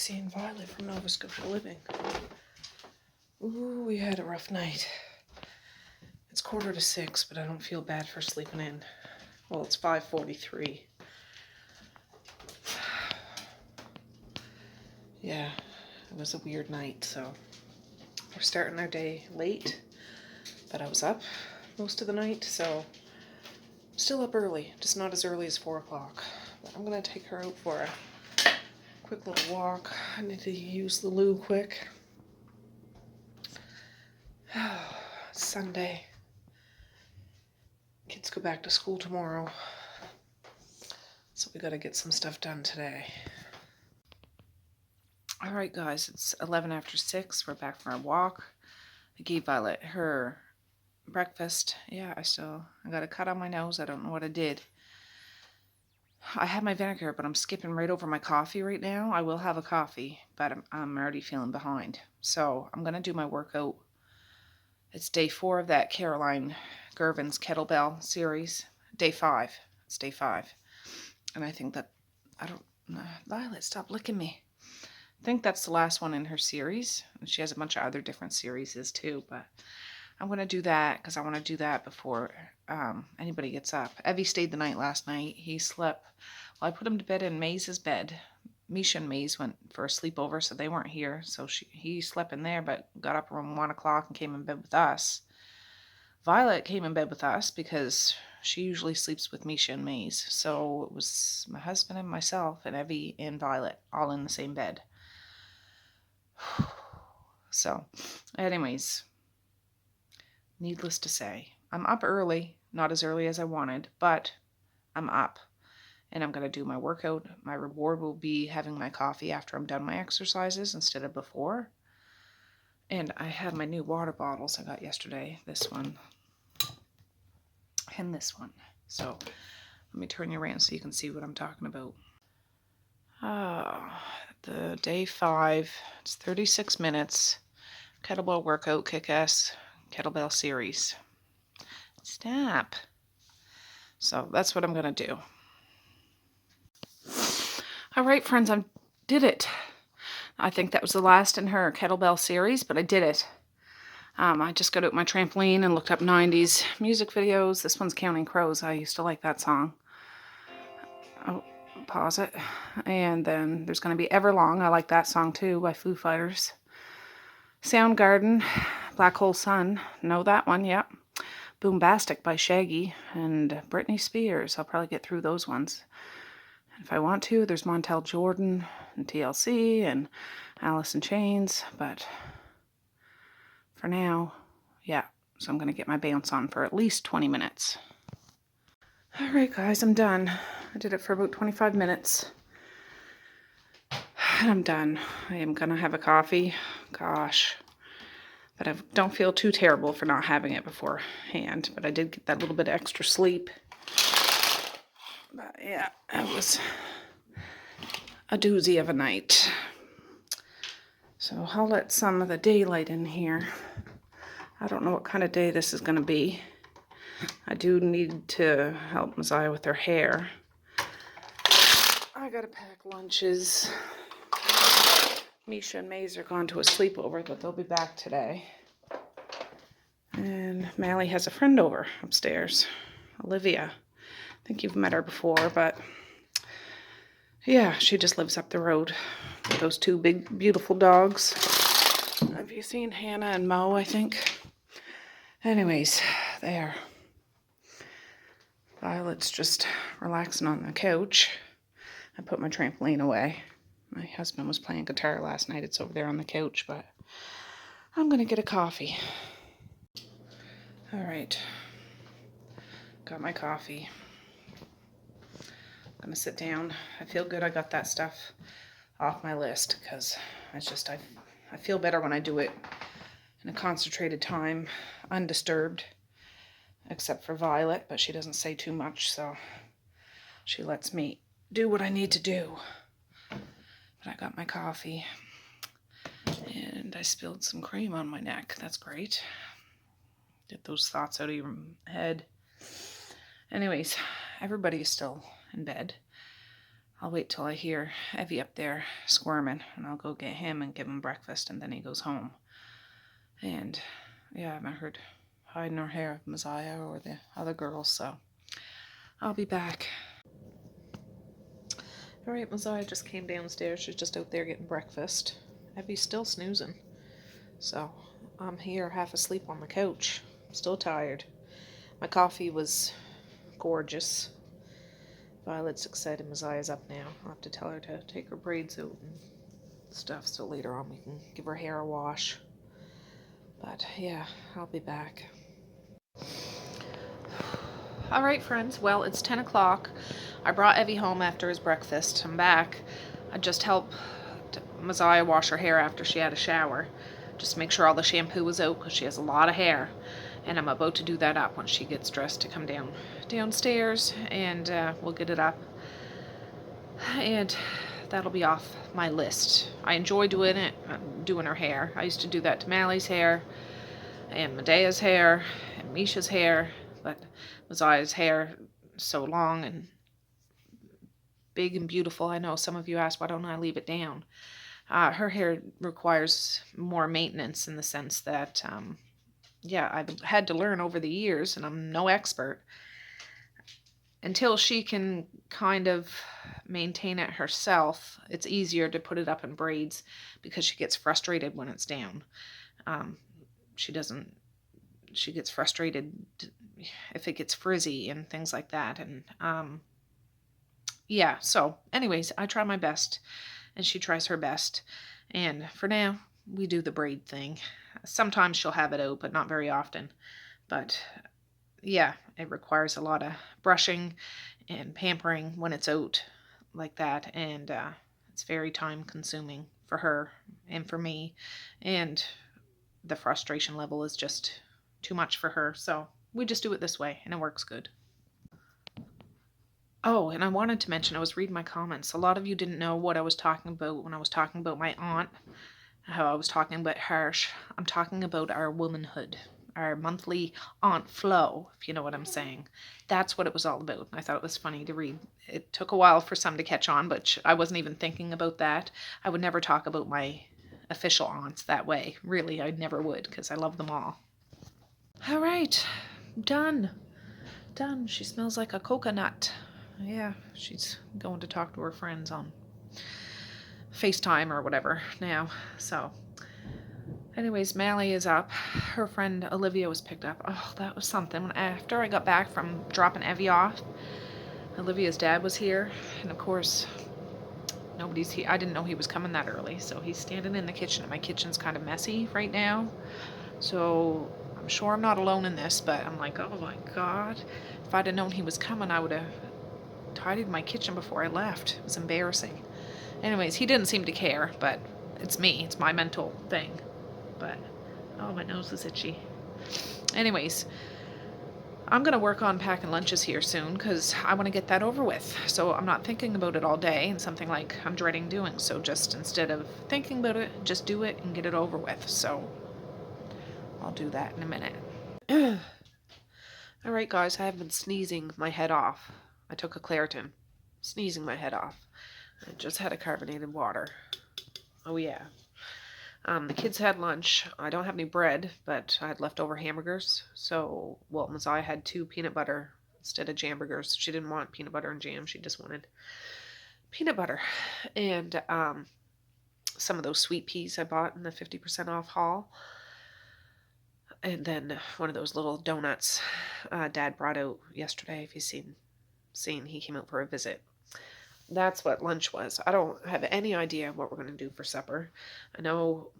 Tracey and Violet from Nova Scotia Living. Ooh, we had a rough night. It's 5:45, but I don't feel bad for sleeping in. Well, it's 5:43. Yeah, it was a weird night, so we're starting our day late, but I was up most of the night, so still up early, just not as early as 4 o'clock. But I'm gonna take her out for a quick little walk. I need to use the loo quick. Sunday. Kids go back to school tomorrow, so we gotta get some stuff done today. All right, guys, it's 11 after 6. We're back from our walk. I gave Violet her breakfast. Yeah, I got a cut on my nose. I don't know what I did. I had my vinegar, but I'm skipping right over my coffee right now. I will have a coffee, but I'm already feeling behind. So I'm going to do my workout. It's day 4 of that Caroline Gervin's kettlebell series. Day 5. It's day 5. And I think that, Violet, stop licking me. I think that's the last one in her series. And she has a bunch of other different series too, but I'm going to do that because I want to do that before anybody gets up. Evie stayed the night last night. He slept. Well, I put him to bed in Maze's bed. Misha and Maze went for a sleepover, so they weren't here. So he slept in there, but got up around 1 o'clock and came in bed with us. Violet came in bed with us because she usually sleeps with Misha and Maze. So it was my husband and myself and Evie and Violet all in the same bed. So, anyways, needless to say, I'm up early, not as early as I wanted, but I'm up and I'm going to do my workout. My reward will be having my coffee after I'm done my exercises instead of before. And I have my new water bottles I got yesterday, this one and this one. So let me turn you around so you can see what I'm talking about. The day 5, it's 36 minutes, kettlebell workout, kick-ass kettlebell series. Stop. So that's what I'm going to do. All right, friends, I did it. I think that was the last in her kettlebell series, but I did it. I just got out my trampoline and looked up 90s music videos. This one's Counting Crows. I used to like that song. Oh, pause it. And then there's going to be Everlong. I like that song too by Foo Fighters. Soundgarden, Black Hole Sun. Know that one, yep. Boombastic by Shaggy and Britney Spears. I'll probably get through those ones. If I want to, there's Montel Jordan and TLC and Alice in Chains, but for now, yeah. So I'm going to get my bounce on for at least 20 minutes. All right, guys, I'm done. I did it for about 25 minutes. And I'm done. I am going to have a coffee. Gosh. But I don't feel too terrible for not having it beforehand. But I did get that little bit of extra sleep. But yeah, it was a doozy of a night. So I'll let some of the daylight in here. I don't know what kind of day this is going to be. I do need to help Messiah with her hair. I gotta pack lunches. Misha and Maze are gone to a sleepover, but they'll be back today. And Mally has a friend over upstairs, Olivia. I think you've met her before, but yeah, she just lives up the road with those 2 big, beautiful dogs. Have you seen Hannah and Mo, I think? Anyways, there. Violet's just relaxing on the couch. I put my trampoline away. My husband was playing guitar last night. It's over there on the couch, but I'm going to get a coffee. All right. Got my coffee. I'm going to sit down. I feel good I got that stuff off my list because I feel better when I do it in a concentrated time, undisturbed, except for Violet, but she doesn't say too much, so she lets me do what I need to do. But I got my coffee, and I spilled some cream on my neck. That's great. Get those thoughts out of your head. Anyways, everybody is still in bed. I'll wait till I hear Evie up there squirming, and I'll go get him and give him breakfast, and then he goes home. And yeah, I haven't heard hide nor hair of Messiah or the other girls, so I'll be back. Alright, Messiah just came downstairs. She's just out there getting breakfast. Evie's still snoozing. So I'm here half asleep on the couch. I'm still tired. My coffee was gorgeous. Violet's excited. Messiah's up now. I'll have to tell her to take her braids out and stuff so later on we can give her hair a wash. But yeah, I'll be back. Alright friends, well it's 10 o'clock. I brought Evie home after his breakfast. I'm back. I just helped Messiah wash her hair after she had a shower. Just make sure all the shampoo was out because she has a lot of hair. And I'm about to do that up when she gets dressed to come downstairs, and we'll get it up. And that'll be off my list. I enjoy doing it, doing her hair. I used to do that to Mally's hair, and Medea's hair, and Misha's hair, but Messiah's hair is so long and big and beautiful. I know some of you asked, why don't I leave it down? Her hair requires more maintenance in the sense that, yeah, I've had to learn over the years, and I'm no expert. Until she can kind of maintain it herself, it's easier to put it up in braids because she gets frustrated when it's down. She gets frustrated if it gets frizzy and things like that. And yeah, so anyways, I try my best and she tries her best. And for now, we do the braid thing. Sometimes she'll have it out, but not very often. But yeah, it requires a lot of brushing and pampering when it's out like that. And it's very time consuming for her and for me. And the frustration level is just too much for her. So we just do it this way and it works good. Oh, and I wanted to mention, I was reading my comments. A lot of you didn't know what I was talking about when I was talking about my aunt, how I was talking about harsh. I'm talking about our womanhood, our monthly aunt flow, if you know what I'm saying. That's what it was all about. I thought it was funny to read. It took a while for some to catch on, but I wasn't even thinking about that. I would never talk about my official aunts that way. Really, I never would, because I love them all. All right, done. Done. She smells like a coconut. Yeah, she's going to talk to her friends on FaceTime or whatever now. So, anyways, Mally is up. Her friend Olivia was picked up. Oh, that was something. After I got back from dropping Evie off, Olivia's dad was here. And of course, nobody's here. I didn't know he was coming that early. So he's standing in the kitchen. And my kitchen's kind of messy right now. So I'm sure I'm not alone in this, but I'm like, oh my God. If I'd have known he was coming, I would have tidied my kitchen before I left. It was embarrassing. Anyways, he didn't seem to care, but it's me. It's my mental thing. But, oh, my nose is itchy. Anyways, I'm going to work on packing lunches here soon because I want to get that over with. So I'm not thinking about it all day and something like I'm dreading doing. So just instead of thinking about it, just do it and get it over with. So I'll do that in a minute. Alright guys, I have been sneezing my head off. I took a Claritin. Sneezing my head off. I just had a carbonated water. Oh yeah. The kids had lunch. I don't have any bread, but I had leftover hamburgers. So, well, Messiah had 2 peanut butter instead of jamburgers. She didn't want peanut butter and jam. She just wanted peanut butter. And some of those sweet peas I bought in the 50% off haul. And then one of those little donuts Dad brought out yesterday. If you've seen, he came out for a visit. That's what lunch was. I don't have any idea what we're going to do for supper. I know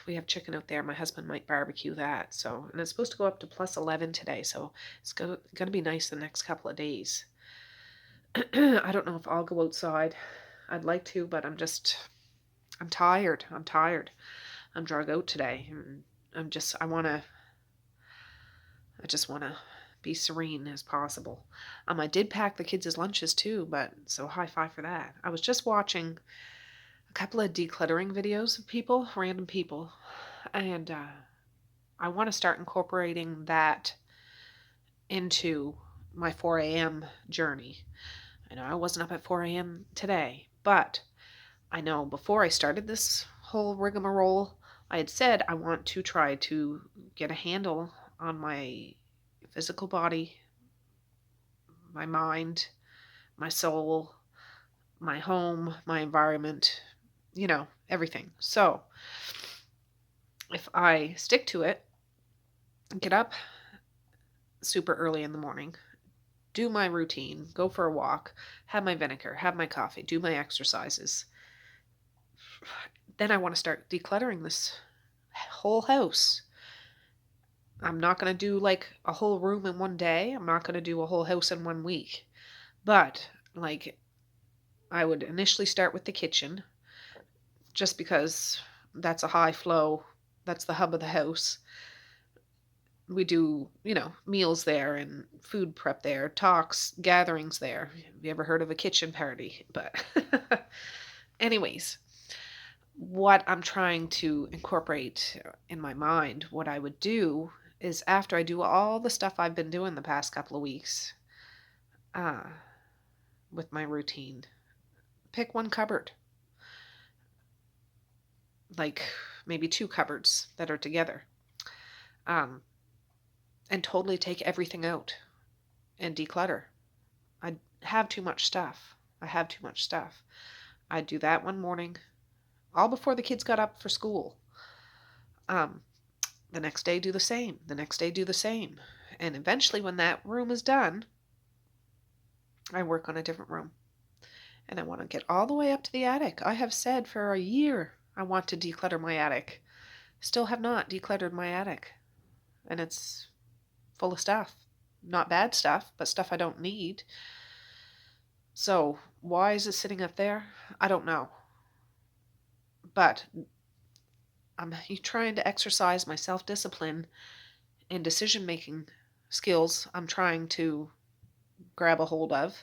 we have chicken out there. My husband might barbecue that. So, and it's supposed to go up to plus 11 today. So it's going to be nice the next couple of days. I don't know if I'll go outside. I'd like to, but I'm tired. I'm drug out today. I just want to be serene as possible. I did pack the kids' lunches too, but so high five for that. I was just watching a couple of decluttering videos of random people, and I want to start incorporating that into my 4 a.m. journey. I know I wasn't up at 4 a.m. today, but I know before I started this whole rigmarole, I had said I want to try to get a handle on my physical body, my mind, my soul, my home, my environment, everything. So if I stick to it, get up super early in the morning, do my routine, go for a walk, have my vinegar, have my coffee, do my exercises, then I want to start decluttering this whole house. I'm not going to do like a whole room in one day. I'm not going to do a whole house in 1 week. But like I would initially start with the kitchen just because that's a high flow. That's the hub of the house. We do, meals there and food prep there, talks, gatherings there. Have you ever heard of a kitchen party? But anyways, what I'm trying to incorporate in my mind, what I would do is after I do all the stuff I've been doing the past couple of weeks uh, with my routine, pick one cupboard, like maybe two cupboards that are together, and totally take everything out and declutter. I have too much stuff. I'd do that one morning, all before the kids got up for school. The next day do the same. The next day do the same. And eventually when that room is done, I work on a different room. And I want to get all the way up to the attic. I have said for a year I want to declutter my attic. Still have not decluttered my attic. And it's full of stuff. Not bad stuff, but stuff I don't need. So why is it sitting up there? I don't know. But I'm trying to exercise my self-discipline and decision-making skills. I'm trying to grab a hold of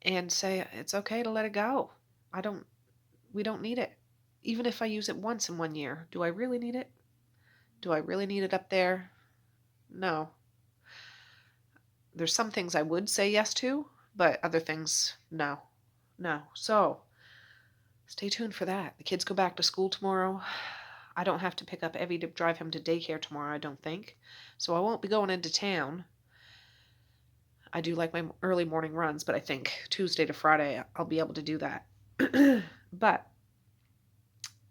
and say it's okay to let it go. We don't need it. Even if I use it once in 1 year, do I really need it? Do I really need it up there? No. There's some things I would say yes to, but other things, no. No. So, stay tuned for that. The kids go back to school tomorrow. I don't have to pick up Evie to drive him to daycare tomorrow, I don't think. So I won't be going into town. I do like my early morning runs, but I think Tuesday to Friday I'll be able to do that. But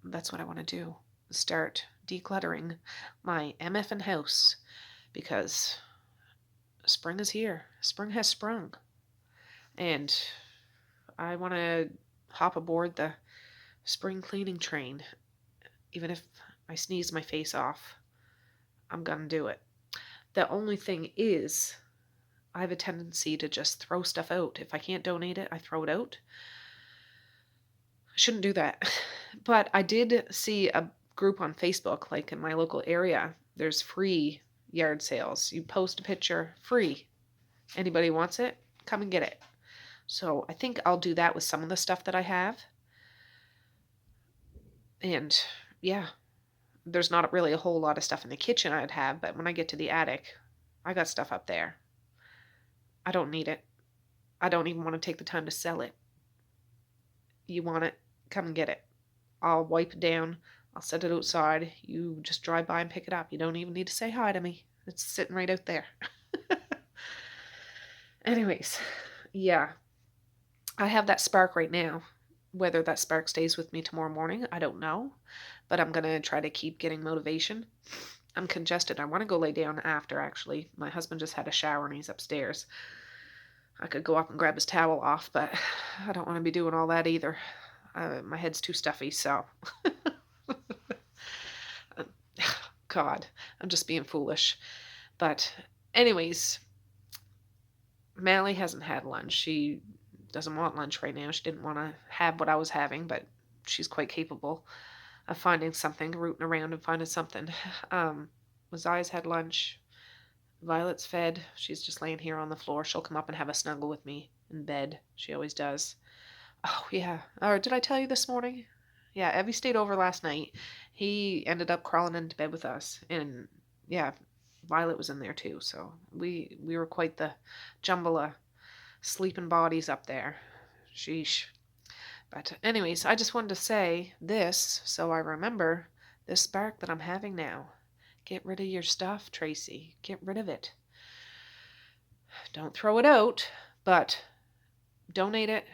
that's what I want to do. Start decluttering my MFN house because spring is here. Spring has sprung. And I want to hop aboard the spring cleaning train. Even if I sneeze my face off, I'm going to do it. The only thing is, I have a tendency to just throw stuff out. If I can't donate it, I throw it out. I shouldn't do that. But I did see a group on Facebook, like in my local area, there's free yard sales. You post a picture, free. Anybody wants it, come and get it. So I think I'll do that with some of the stuff that I have. And yeah, there's not really a whole lot of stuff in the kitchen I'd have, but when I get to the attic, I got stuff up there. I don't need it. I don't even want to take the time to sell it. You want it? Come and get it. I'll wipe it down. I'll set it outside. You just drive by and pick it up. You don't even need to say hi to me. It's sitting right out there. Anyways, yeah. I have that spark right now. Whether that spark stays with me tomorrow morning, I don't know. But I'm going to try to keep getting motivation. I'm congested. I want to go lay down after, actually. My husband just had a shower and he's upstairs. I could go up and grab his towel off, but I don't want to be doing all that either. My head's too stuffy, so. God, I'm just being foolish. But anyways, Mally hasn't had lunch. She doesn't want lunch right now. She didn't want to have what I was having, but she's quite capable of finding something, rooting around and finding something. Maziah's had lunch. Violet's fed. She's just laying here on the floor. She'll come up and have a snuggle with me in bed. She always does. Oh, yeah. Or did I tell you this morning? Yeah, Evie stayed over last night. He ended up crawling into bed with us. And, yeah, Violet was in there too. So we were quite the jumble of sleeping bodies up there. Sheesh. But anyways, I just wanted to say this so I remember this spark that I'm having now. Get rid of your stuff, Tracey. Get rid of it. Don't throw it out, but donate it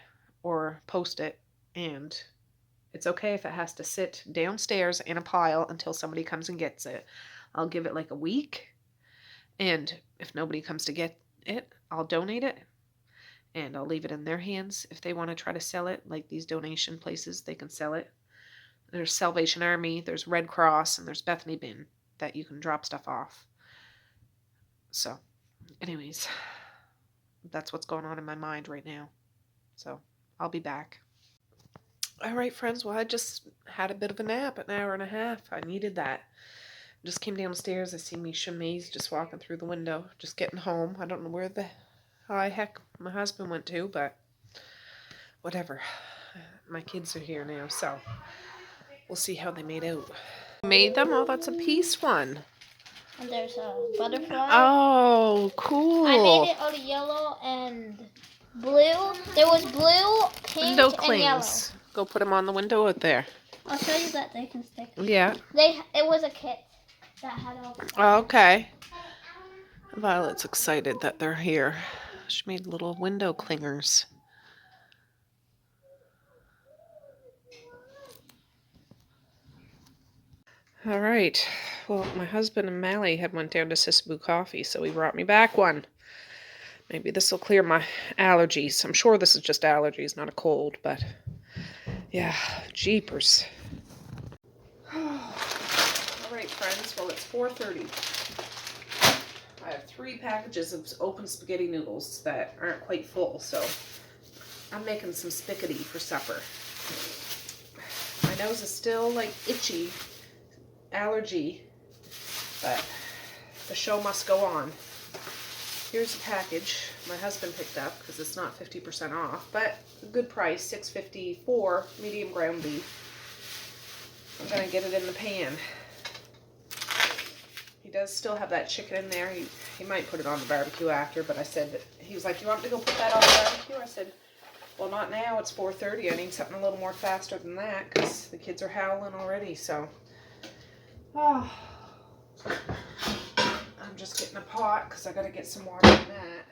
or post it. And it's okay if it has to sit downstairs in a pile until somebody comes and gets it. I'll give it like a week. And if nobody comes to get it, I'll donate it. And I'll leave it in their hands if they want to try to sell it. Like these donation places, they can sell it. There's Salvation Army, there's Red Cross, and there's Bethany Bin that you can drop stuff off. So, anyways, that's what's going on in my mind right now. So, I'll be back. All right, friends. Well, I just had a bit of a nap, an hour and a half. I needed that. Just came downstairs. I see Misha Mays just walking through the window, just getting home. I don't know where the heck my husband went to, but whatever. My kids are here now, so we'll see how they made out. Made them? Oh, that's a peace one. And there's a butterfly. Oh, cool. I made it out of yellow and blue. There was blue, pink, and yellow. Go put them on the window out there. I'll show you that they can stick. Yeah. It was a kit that had all. Oh, okay. Violet's excited that they're here. She made little window clingers. All right. Well, my husband and Mally had went down to Sisabu Coffee, so he brought me back one. Maybe this will clear my allergies. I'm sure this is just allergies, not a cold, but yeah, jeepers. All right, friends. Well, it's 4:30. I have 3 packages of open spaghetti noodles that aren't quite full, so I'm making some spaghetti for supper. My nose is still like itchy, allergy, but the show must go on. Here's a package my husband picked up because it's not 50% off, but a good price, $6.50 for medium ground beef. I'm gonna get it in the pan. He does still have that chicken in there. He might put it on the barbecue after, but I said that he was like, "You want me to go put that on the barbecue?" I said, "Well, not now. It's 4:30. I need something a little more faster than that because the kids are howling already." So, I'm just getting a pot because I got to get some water in that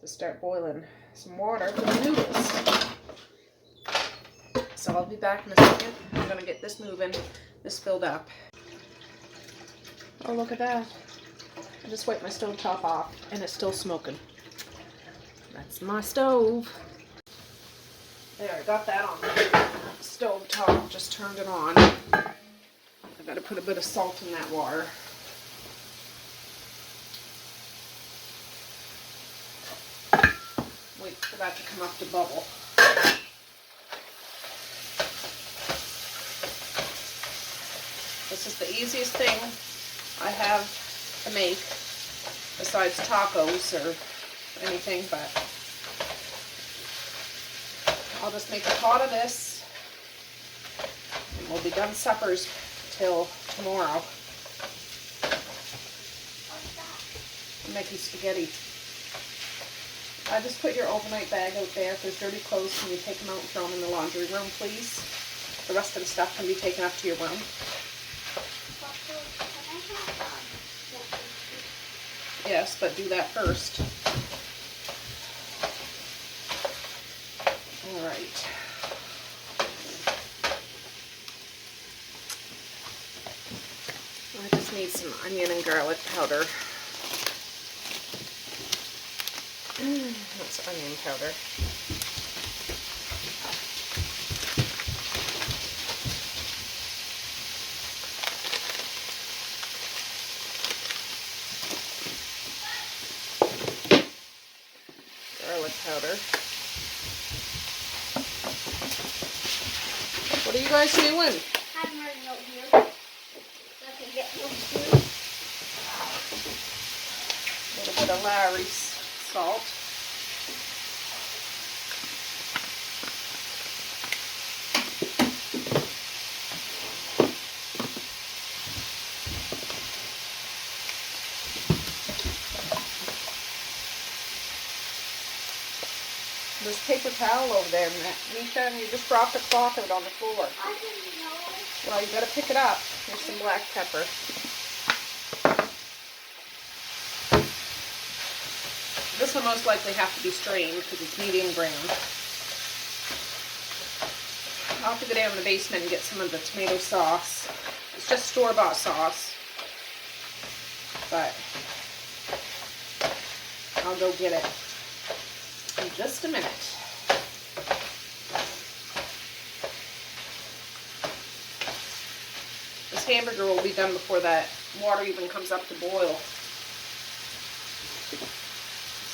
to start boiling some water for the noodles. So I'll be back in a second. I'm gonna get this moving, this filled up. Oh, look at that. I just wiped my stove top off and it's still smoking. That's my stove. There, I got that on the stove top, just turned it on. I gotta put a bit of salt in that water. Wait for that to come up to bubble. This is the easiest thing I have to make besides tacos or anything, but I'll just make a pot of this and we'll be done suppers till tomorrow. I'm making spaghetti. I just put your overnight bag out there. If there's dirty clothes, can you take them out and throw them in the laundry room, please? The rest of the stuff can be taken up to your room. Yes, but do that first. All right. I just need some onion and garlic powder. That's onion powder. Garlic powder. What are you guys doing? I'm running out here so I can get no food. A little bit of Larry's salt. There's paper towel over there, Misha, and you just dropped a cloth out on the floor. I didn't know. Well, you gotta pick it up. Here's some black pepper. This will most likely have to be strained because it's medium brown. I'll have to go down in the basement and get some of the tomato sauce. It's just store-bought sauce. But I'll go get it in just a minute. This hamburger will be done before that water even comes up to boil.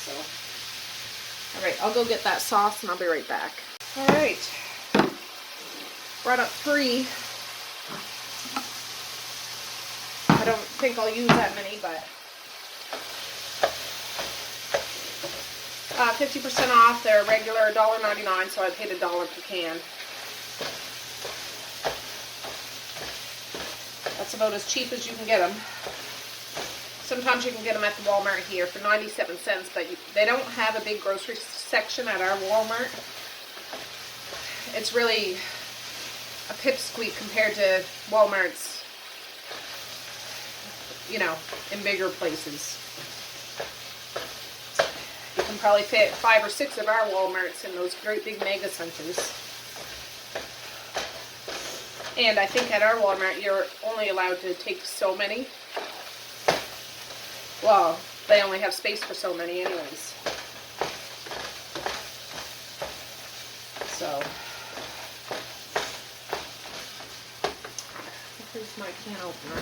So, all right, I'll go get that sauce and I'll be right back. All right, brought up 3. I don't think I'll use that many, but 50% off. They're regular $1.99, so I paid $1 per can. That's about as cheap as you can get them. Sometimes you can get them at the Walmart here for 97 cents, but they don't have a big grocery section at our Walmart. It's really a pipsqueak compared to Walmart's, you know, in bigger places. You can probably fit 5 or 6 of our Walmarts in those great big mega centers. And I think at our Walmart, you're only allowed to take so many. Well, they only have space for so many anyways. So, here's my can opener.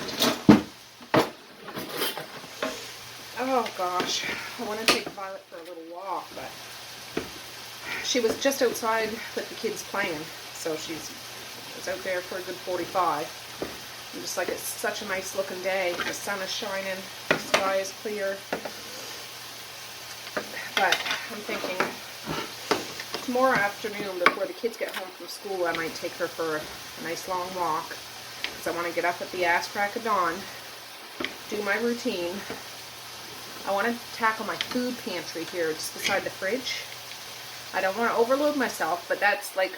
Oh gosh, I want to take Violet for a little walk, but she was just outside with the kids playing, so she was out there for a good 45. And just like it's such a nice looking day, the sun is shining, the sky is clear. But I'm thinking tomorrow afternoon before the kids get home from school, I might take her for a nice long walk because I want to get up at the ass crack of dawn, do my routine. I want to tackle my food pantry here just beside the fridge. I don't want to overload myself, but that's like,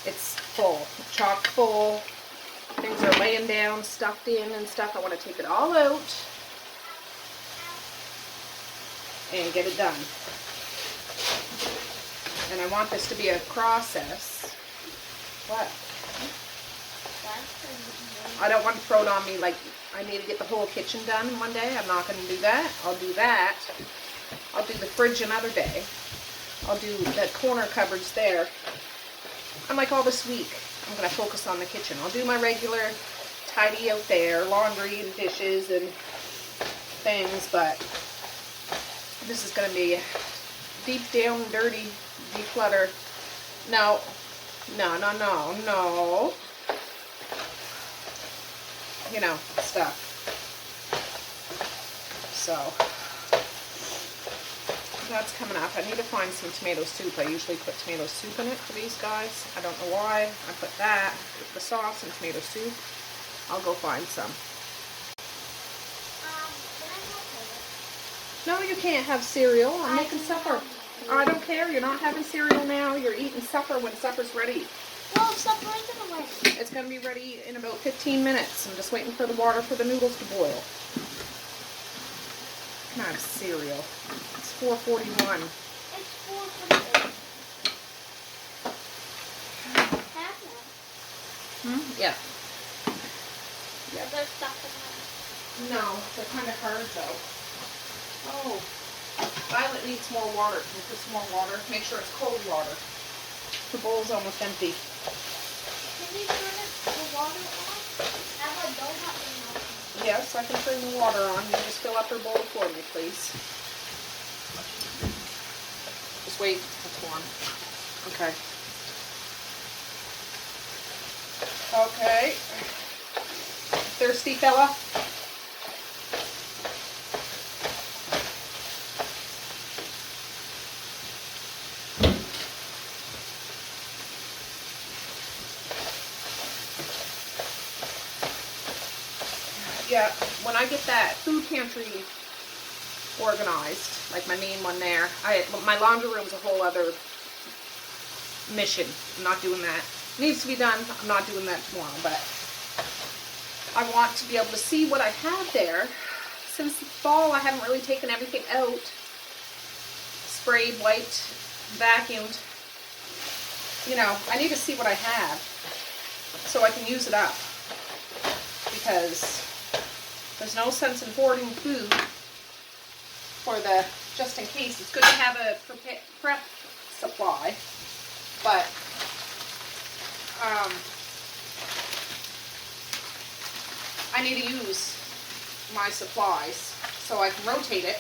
it's full, chock full. Things are laying down, stuffed in and stuff. I want to take it all out and get it done. And I want this to be a process. What? I don't want to throw it on me like I need to get the whole kitchen done in one day. I'm not going to do that. I'll do that. I'll do the fridge another day. I'll do the corner cupboards there. I'm like all this week, I'm going to focus on the kitchen. I'll do my regular tidy out there, laundry and dishes and things, but this is going to be deep down dirty, declutter. No, no, no, no, no. You know, stuff. So, that's coming up. I need to find some tomato soup. I usually put tomato soup in it for these guys. I don't know why. I put that with the sauce and tomato soup. I'll go find some. No, you can't have cereal. I'm making supper. I don't care. You're not having cereal now. You're eating supper when supper's ready. Well, supper isn't ready. It's going to be ready in about 15 minutes. I'm just waiting for the water for the noodles to boil. Can I have cereal? It's 4:41. It's 4:48. Have one. Yeah. Yeah. There's stuff in No, they're kind of hard though. Oh, Violet needs more water. Can you put some more water? Make sure it's cold water. The bowl's almost empty. Can you turn the water on? I have a donut in my mouth. Yes, I can turn the water on. You just fill up her bowl for me, please. Just wait. That's one. Okay. Okay. Thirsty fella? Yeah, when I get that food pantry organized, like my main one there. My laundry room's a whole other mission. I'm not doing that. It needs to be done. I'm not doing that tomorrow, but I want to be able to see what I have there. Since the fall, I haven't really taken everything out. Sprayed, wiped, vacuumed. You know, I need to see what I have so I can use it up. Because there's no sense in hoarding food for the just in case. It's good to have a prep supply, but I need to use my supplies so I can rotate it.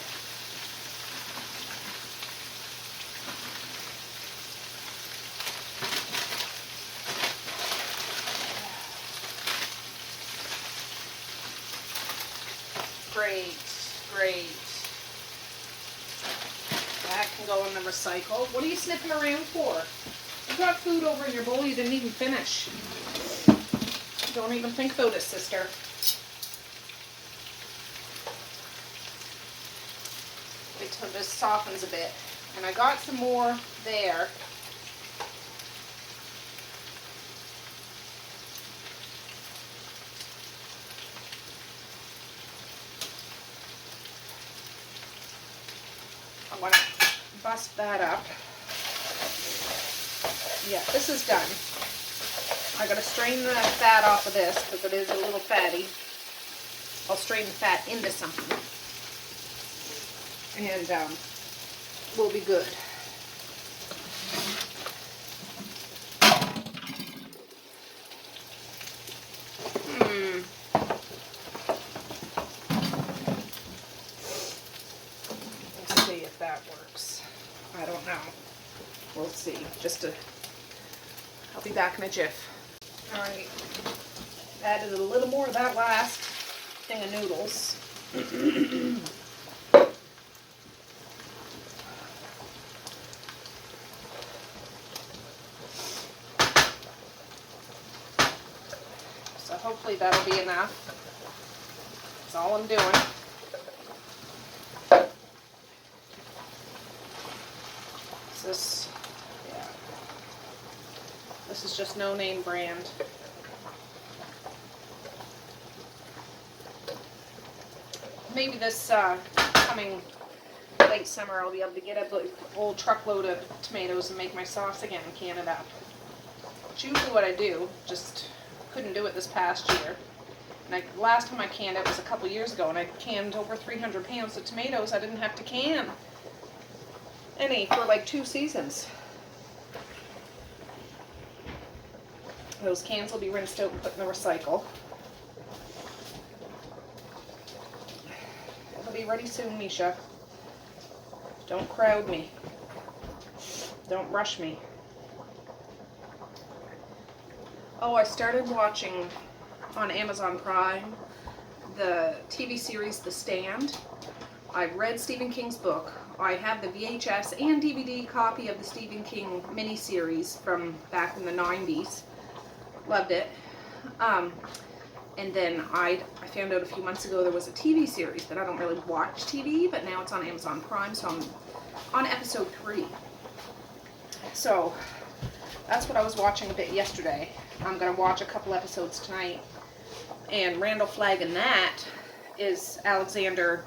Great, great. That can go in the recycle. What are you sniffing around for? You got food over in your bowl you didn't even finish. Don't even think about it, sister. Wait till this softens a bit. And I got some more there. I want to bust that up. Yeah, this is done. I gotta strain the fat off of this because it is a little fatty. I'll strain the fat into something. And we'll be good. Let's see if that works. I don't know. We'll see. I'll be back in a jiff. Alright. Added a little more of that last thing of noodles. So hopefully that'll be enough. That's all I'm doing. This is just no name brand. Maybe this coming late summer I'll be able to get a old truckload of tomatoes and make my sauce again and can it up. It's usually what I do, just couldn't do it this past year. And last time I canned it was a couple years ago, and I canned over 300 pounds of tomatoes. I didn't have to can any for like 2 seasons. Those cans will be rinsed out and put in the recycle. It'll be ready soon, Misha. Don't crowd me. Don't rush me. Oh, I started watching on Amazon Prime the TV series The Stand. I've read Stephen King's book. I have the VHS and DVD copy of the Stephen King miniseries from back in the 90s. Loved it. And then I found out a few months ago there was a TV series that I don't really watch TV, but now it's on Amazon Prime, so I'm on episode 3. So that's what I was watching a bit yesterday. I'm going to watch a couple episodes tonight. And Randall Flagg in that is Alexander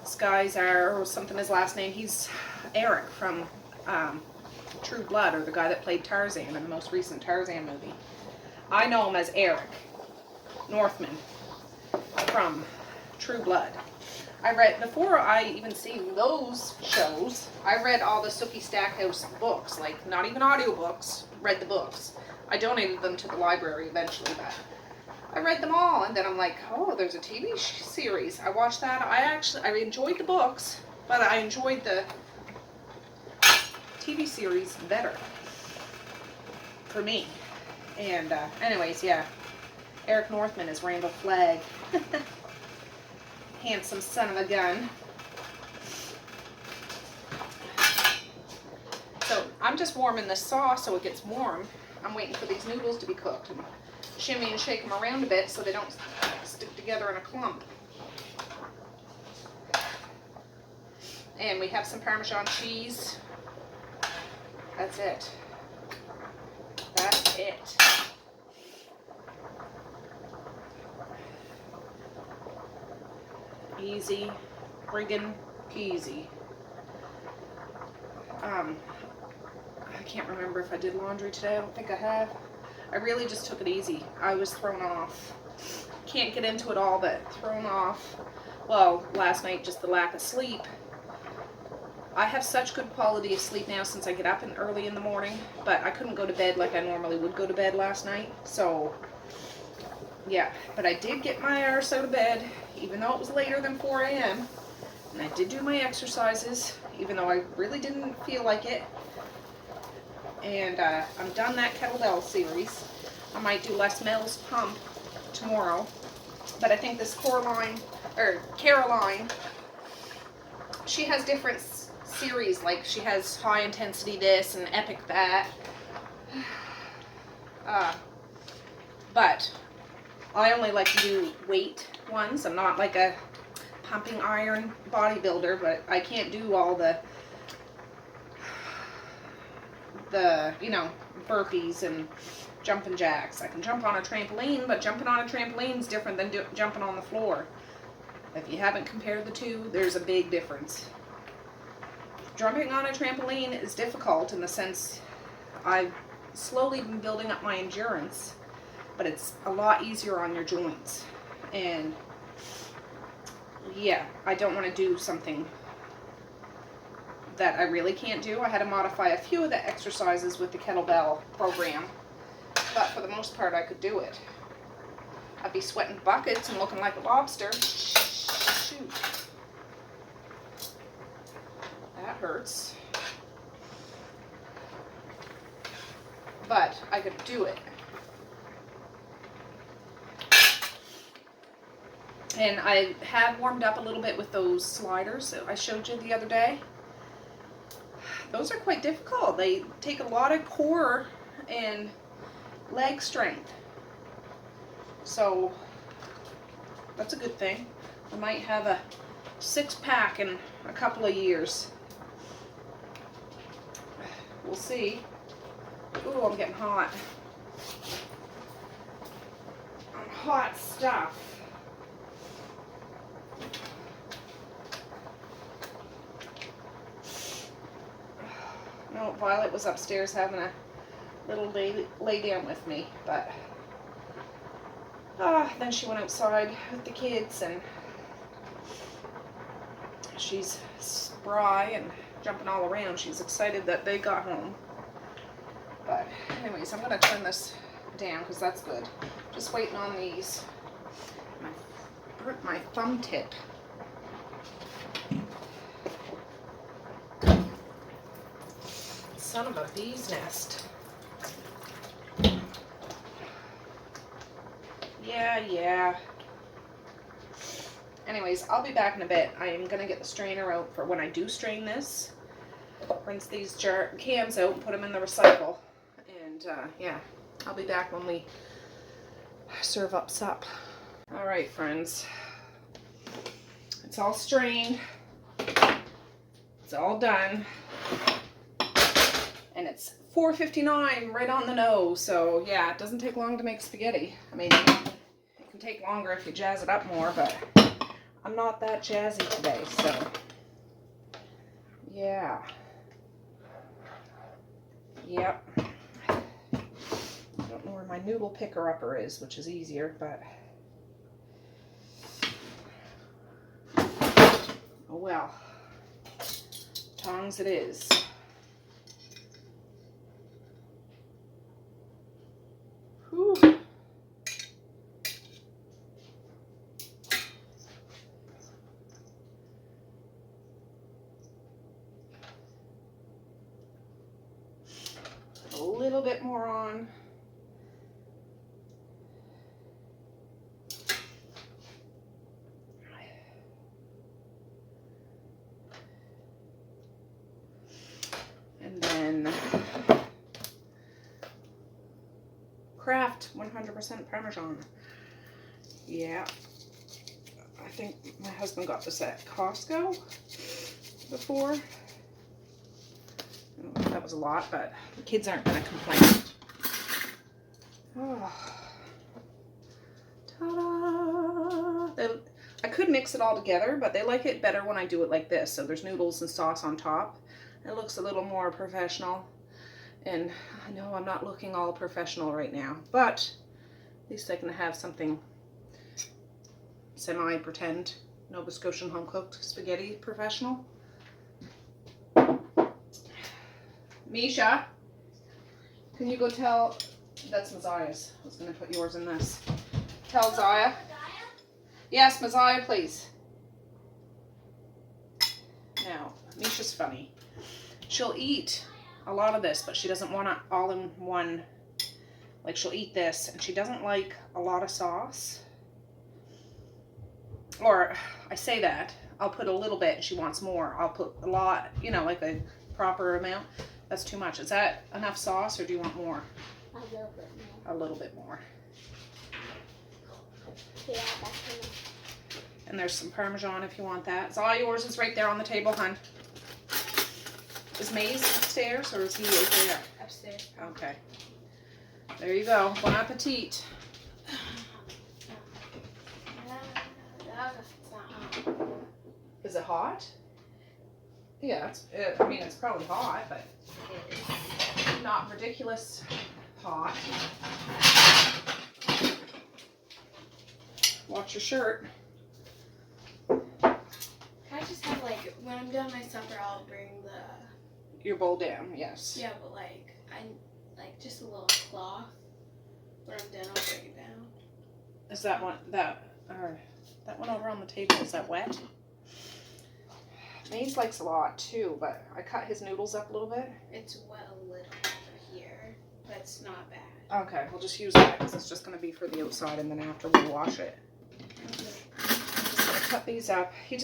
Skyzar, or something his last name. He's Eric from True Blood, or the guy that played Tarzan in the most recent Tarzan movie. I know him as Eric Northman from True Blood. I read, before I even seen those shows, I read all the Sookie Stackhouse books, like not even audiobooks, read the books. I donated them to the library eventually, but I read them all, and then I'm like, oh, there's a TV series. I watched that. I enjoyed the books, but I enjoyed the TV series better for me. And anyways, yeah, Eric Northman is Randall Flagg. Handsome son of a gun. So I'm just warming this sauce so it gets warm. I'm waiting for these noodles to be cooked and shimmy and shake them around a bit so they don't stick together in a clump. And we have some Parmesan cheese. That's it. That's it. Easy friggin' peasy. I can't remember if I did laundry today. I don't think I have. I really just took it easy. I was thrown off. Can't get into it all, but thrown off. Well, last night, just the lack of sleep. I have such good quality of sleep now since I get up early in the morning, but I couldn't go to bed like I normally would go to bed last night. So, yeah. But I did get my arse out of bed, even though it was later than 4 a.m. And I did do my exercises, even though I really didn't feel like it. And I'm done that kettlebell series. I might do Les Mills pump tomorrow. But I think this Caroline, she has different series. Like she has high intensity this and epic that. But I only like to do weight ones. I'm not like a pumping iron bodybuilder, but I can't do all the burpees and jumping jacks. I can jump on a trampoline, but jumping on a trampoline is different than jumping on the floor. If you haven't compared the two, there's a big difference. Jumping on a trampoline is difficult in the sense I've slowly been building up my endurance, but it's a lot easier on your joints. And yeah, I don't want to do something that I really can't do. I had to modify a few of the exercises with the kettlebell program, but for the most part I could do it. I'd be sweating buckets and looking like a lobster. Shoot. That hurts. But I could do it. And I have warmed up a little bit with those sliders that I showed you the other day. Those are quite difficult. They take a lot of core and leg strength. So that's a good thing. I might have a 6-pack in a couple of years. We'll see. Ooh, I'm getting hot. I'm hot stuff. No, Violet was upstairs having a little lay down with me, but then she went outside with the kids, and she's spry and jumping all around. She's excited that they got home. But anyways, I'm going to turn this down because that's good. Just waiting on these. My thumb tip. Son of a bee's nest. Yeah. Anyways, I'll be back in a bit. I am going to get the strainer out for when I do strain this. Rinse these cans out and put them in the recycle. And yeah, I'll be back when we serve up sup. Alright, friends. It's all strained. It's all done. And it's 4:59 right on the nose. So yeah, it doesn't take long to make spaghetti. I mean, it can take longer if you jazz it up more, but I'm not that jazzy today, so yeah. Yep. I don't know where my noodle picker upper is, which is easier, but oh well. Tongs it is. Whew. A little bit more on. And then Kraft 100% Parmesan. Yeah. I think my husband got this at Costco. before. Oh, that was a lot, but the kids aren't going to complain. Oh. Ta-da! I could mix it all together, but they like it better when I do it like this. So there's noodles and sauce on top. It looks a little more professional. And I know I'm not looking all professional right now, but at least I can have something semi-pretend Nova Scotian home-cooked spaghetti professional. Misha, can you go tell... That's Maziah's. I was going to put yours in this. Tell Zaya. Yes, Maziah, please. Now, Misha's funny. She'll eat a lot of this, but she doesn't want it all in one. Like, she'll eat this, and she doesn't like a lot of sauce. Or, I say that, I'll put a little bit, and she wants more. I'll put a lot, you know, like a proper amount. That's too much. Is that enough sauce, or do you want more? A little bit more. A little bit more. Yeah, that's enough. And there's some Parmesan if you want that. It's all yours. Is right there on the table, hun. Is Maze upstairs, or is he right there? Upstairs. Okay. There you go. Bon appetit. Is it hot? Yeah, I mean, it's probably hot, but it's not ridiculous hot. Watch your shirt. I just have, like, when I'm done my supper, I'll bring Your bowl down, yes. yeah, but, like, just a little cloth. When I'm done, I'll bring it down. Is that one, that one over on the table, is that wet? Maze likes a lot too, but I cut his noodles up a little bit. It's wet a little over here, but it's not bad. Okay, we'll just use that because it's just going to be for the outside, and then after we'll wash it. I'm just going to cut these up. He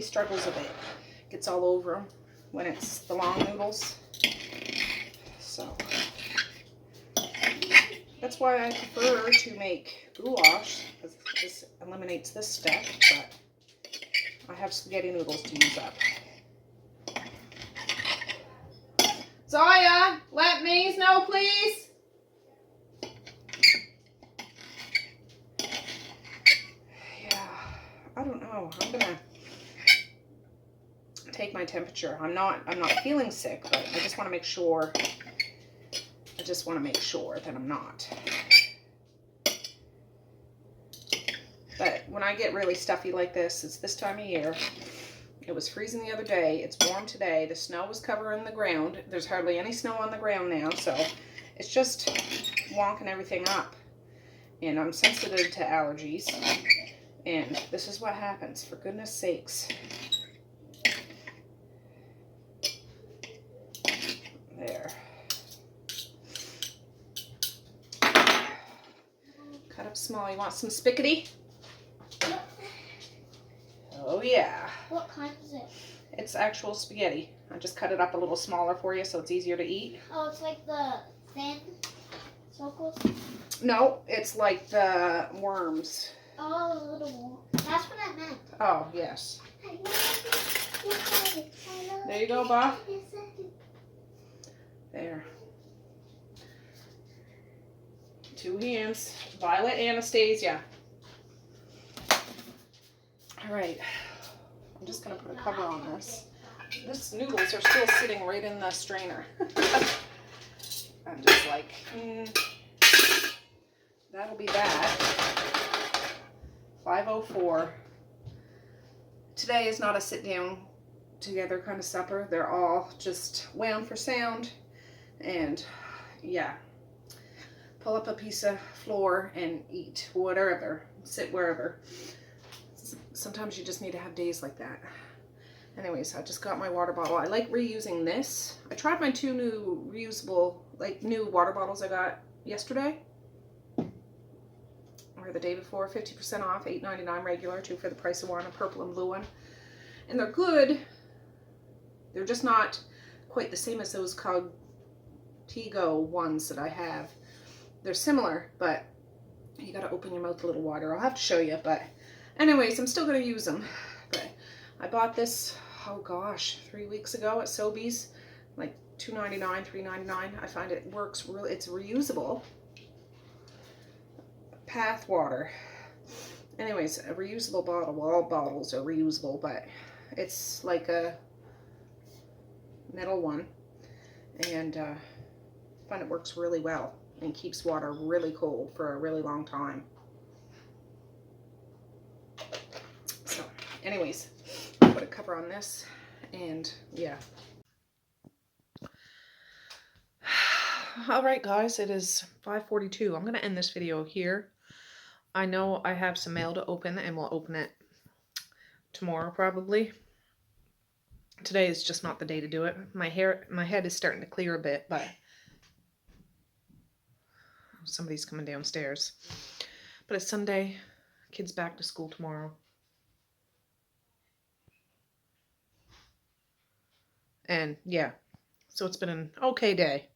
struggles a bit. Gets all over them when it's the long noodles. So that's why I prefer to make goulash, because this eliminates this step, but I have spaghetti noodles to use up. Zaya, let Maze know, please. Yeah, I don't know. I'm gonna take my temperature. I'm not feeling sick, but I just want to make sure. I just want to make sure that I'm not. But when I get really stuffy like this, it's this time of year. It was freezing the other day. It's warm today. The snow was covering the ground. There's hardly any snow on the ground now, so it's just wonking everything up. And I'm sensitive to allergies. And this is what happens, for goodness sakes. There. Cut up small. You want some spickety? Oh yeah. What kind is it? It's actual spaghetti. I just cut it up a little smaller for you so it's easier to eat. Oh, it's like the thin circles? No, it's like the worms. Oh, the little one. That's what I meant. Oh, yes. There you go, Ba. There. 2 hands. Violet Anastasia. All right. I'm just going to put a cover on this. These noodles are still sitting right in the strainer. I'm just like, that'll be that. 5:04. Today is not a sit down together kind of supper. They're all just wound for sound. And yeah, pull up a piece of floor and eat whatever, sit wherever. Sometimes you just need to have days like that. Anyways, I just got my water bottle. I like reusing this. I tried my 2 new reusable, new water bottles I got yesterday. Or the day before, 50% off, $8.99 regular, 2 for the price of 1, a purple and blue one. And they're good. They're just not quite the same as those Contigo ones that I have. They're similar, but you gotta open your mouth a little wider. I'll have to show you, but anyways, I'm still going to use them. But I bought this oh gosh, 3 weeks ago at Sobeys, like $2.99, $3.99. I find it works really, it's reusable. Path water. Anyways, a reusable bottle. Well, all bottles are reusable, but it's like a metal one, and I find it works really well and keeps water really cold for a really long time. So anyways, put a cover on this, and yeah. All right, guys, it is 5:42. I'm gonna end this video here. I know I have some mail to open, and we'll open it tomorrow probably. Today is just not the day to do it. My head is starting to clear a bit, but somebody's coming downstairs. But it's Sunday. Kids back to school tomorrow. And yeah, so it's been an okay day.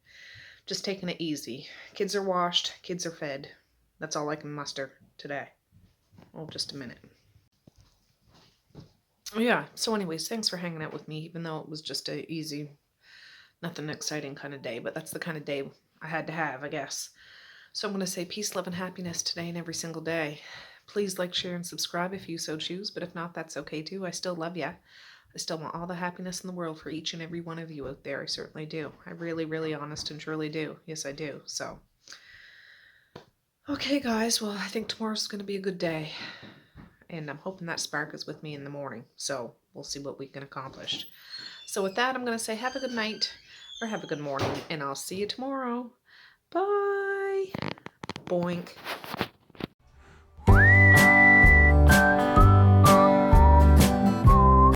Just taking it easy. Kids are washed. Kids are fed. That's all I can muster today. Oh, just a minute. Yeah, so anyways, thanks for hanging out with me, even though it was just a easy, nothing exciting kind of day. But that's the kind of day I had to have, I guess. So I'm going to say peace, love, and happiness today and every single day. Please like, share, and subscribe if you so choose. But if not, that's okay too. I still love ya. I still want all the happiness in the world for each and every one of you out there. I certainly do. I really, really honest and truly do. Yes, I do. So, okay, guys. Well, I think tomorrow's going to be a good day. And I'm hoping that spark is with me in the morning. So, we'll see what we can accomplish. So, with that, I'm going to say have a good night or have a good morning. And I'll see you tomorrow. Bye. Boink.